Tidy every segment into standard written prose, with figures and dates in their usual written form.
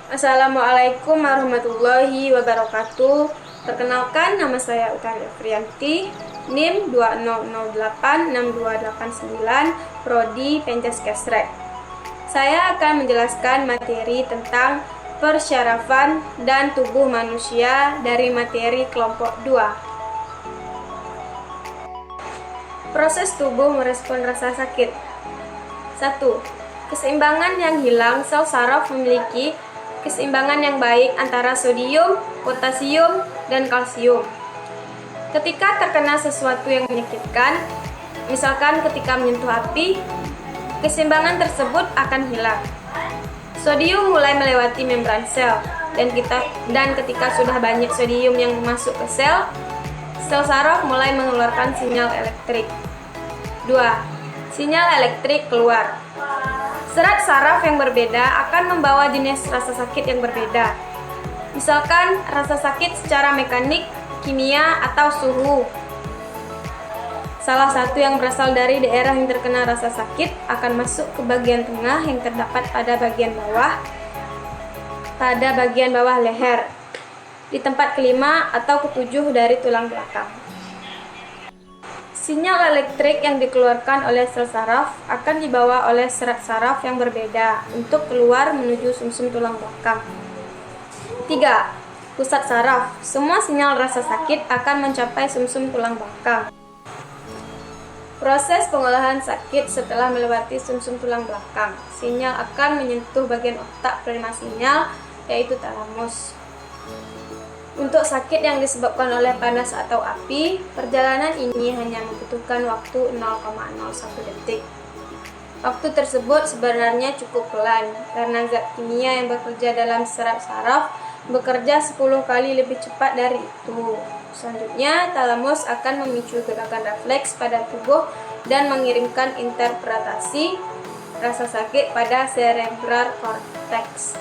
Assalamualaikum warahmatullahi wabarakatuh. Perkenalkan, nama saya Utari Afrianti, NIM 20086289, Prodi Pencaskesrek. Saya akan menjelaskan materi tentang persyarafan dan tubuh manusia dari materi kelompok 2. Proses tubuh merespon rasa sakit. 1. Keseimbangan yang hilang. Sel saraf memiliki keseimbangan yang baik antara sodium, potasium, dan kalsium. Ketika terkena sesuatu yang menyakitkan, misalkan ketika menyentuh api, keseimbangan tersebut akan hilang. Sodium mulai melewati membran sel, dan ketika sudah banyak sodium yang masuk ke sel saraf mulai mengeluarkan sinyal elektrik. 2. Sinyal elektrik keluar. Serat saraf yang berbeda akan membawa jenis rasa sakit yang berbeda. Misalkan rasa sakit secara mekanik, kimia, atau suhu. Salah satu yang berasal dari daerah yang terkena rasa sakit akan masuk ke bagian tengah yang terdapat pada bagian bawah leher, di tempat kelima atau ketujuh dari tulang belakang. Sinyal elektrik yang dikeluarkan oleh sel saraf akan dibawa oleh serat saraf yang berbeda untuk keluar menuju sumsum tulang belakang. 3. Pusat saraf. Semua sinyal rasa sakit akan mencapai sumsum tulang belakang. Proses pengolahan sakit setelah melewati sumsum tulang belakang. Sinyal akan menyentuh bagian otak penerima sinyal, yaitu talamus. Untuk sakit yang disebabkan oleh panas atau api, perjalanan ini hanya membutuhkan waktu 0,01 detik. Waktu tersebut sebenarnya cukup pelan, karena zat kimia yang bekerja dalam serat saraf bekerja 10 kali lebih cepat dari itu. Selanjutnya, talamus akan memicu gerakan refleks pada tubuh dan mengirimkan interpretasi rasa sakit pada cerebral cortex.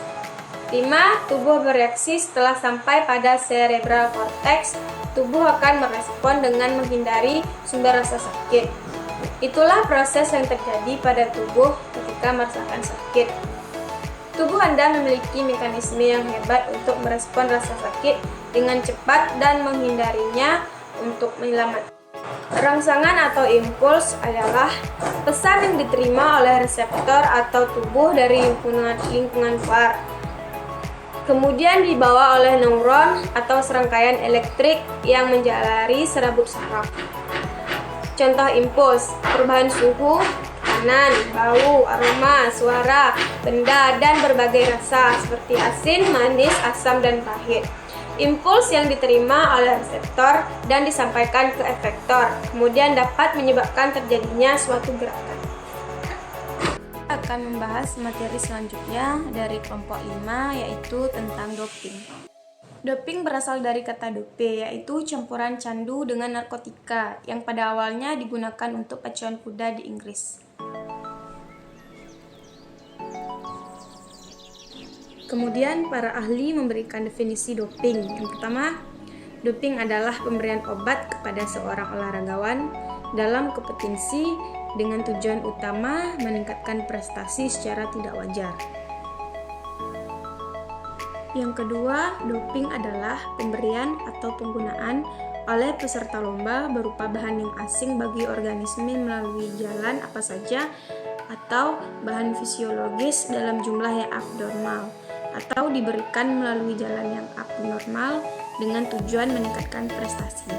5. Tubuh bereaksi. Setelah sampai pada cerebral cortex, tubuh akan merespon dengan menghindari sumber rasa sakit. Itulah proses yang terjadi pada tubuh ketika merasakan sakit. Tubuh Anda memiliki mekanisme yang hebat untuk merespon rasa sakit dengan cepat dan menghindarinya untuk menyelamatkan. Rangsangan atau impuls adalah pesan yang diterima oleh reseptor atau tubuh dari lingkungan luar, kemudian dibawa oleh neuron atau serangkaian elektrik yang menjalari serabut saraf. Contoh impuls: perubahan suhu, tekanan, bau, aroma, suara, benda, dan berbagai rasa seperti asin, manis, asam, dan pahit. Impuls yang diterima oleh reseptor dan disampaikan ke efektor, kemudian dapat menyebabkan terjadinya suatu gerakan. Akan membahas materi selanjutnya dari kelompok 5, yaitu tentang doping. Doping berasal dari kata dope, yaitu campuran candu dengan narkotika yang pada awalnya digunakan untuk pacuan kuda di Inggris. Kemudian para ahli memberikan definisi doping. Yang pertama, doping adalah pemberian obat kepada seorang olahragawan dalam kompetisi dengan tujuan utama meningkatkan prestasi secara tidak wajar. Yang kedua, doping adalah pemberian atau penggunaan oleh peserta lomba berupa bahan yang asing bagi organisme melalui jalan apa saja atau bahan fisiologis dalam jumlah yang abnormal, atau diberikan melalui jalan yang abnormal dengan tujuan meningkatkan prestasi.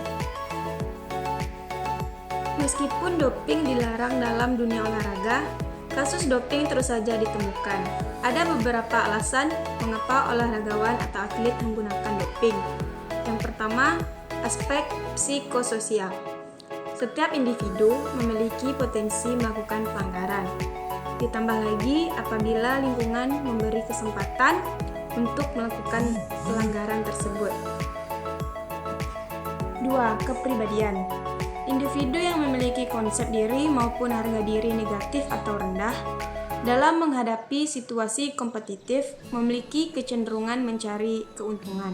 Meskipun doping dilarang dalam dunia olahraga, kasus doping terus saja ditemukan. Ada beberapa alasan mengapa olahragawan atau atlet menggunakan doping. Yang pertama, aspek psikososial. Setiap individu memiliki potensi melakukan pelanggaran. Ditambah lagi apabila lingkungan memberi kesempatan untuk melakukan pelanggaran tersebut. 2. Kepribadian. Individu yang memiliki konsep diri maupun harga diri negatif atau rendah dalam menghadapi situasi kompetitif memiliki kecenderungan mencari keuntungan.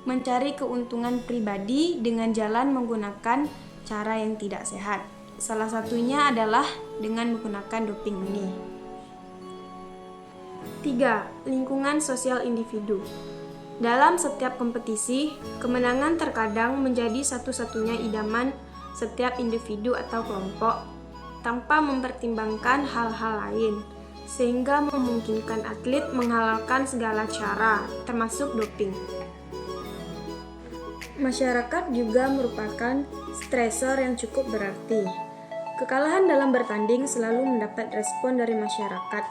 Mencari keuntungan pribadi dengan jalan menggunakan cara yang tidak sehat. Salah satunya adalah dengan menggunakan doping ini. 3. Lingkungan sosial individu. Dalam setiap kompetisi, kemenangan terkadang menjadi satu-satunya idaman setiap individu atau kelompok, tanpa mempertimbangkan hal-hal lain, sehingga memungkinkan atlet menghalalkan segala cara, termasuk doping. Masyarakat juga merupakan stresor yang cukup berarti. Kekalahan dalam bertanding selalu mendapat respon dari masyarakat,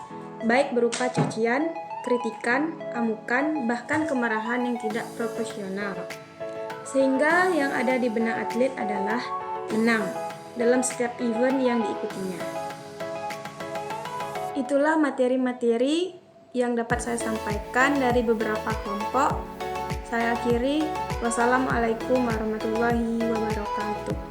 baik berupa cacian, kritikan, amukan, bahkan kemarahan yang tidak proporsional. Sehingga yang ada di benak atlet adalah menang dalam setiap event yang diikutinya. Itulah materi-materi yang dapat saya sampaikan dari beberapa kelompok. Saya akhiri, wassalamualaikum warahmatullahi wabarakatuh.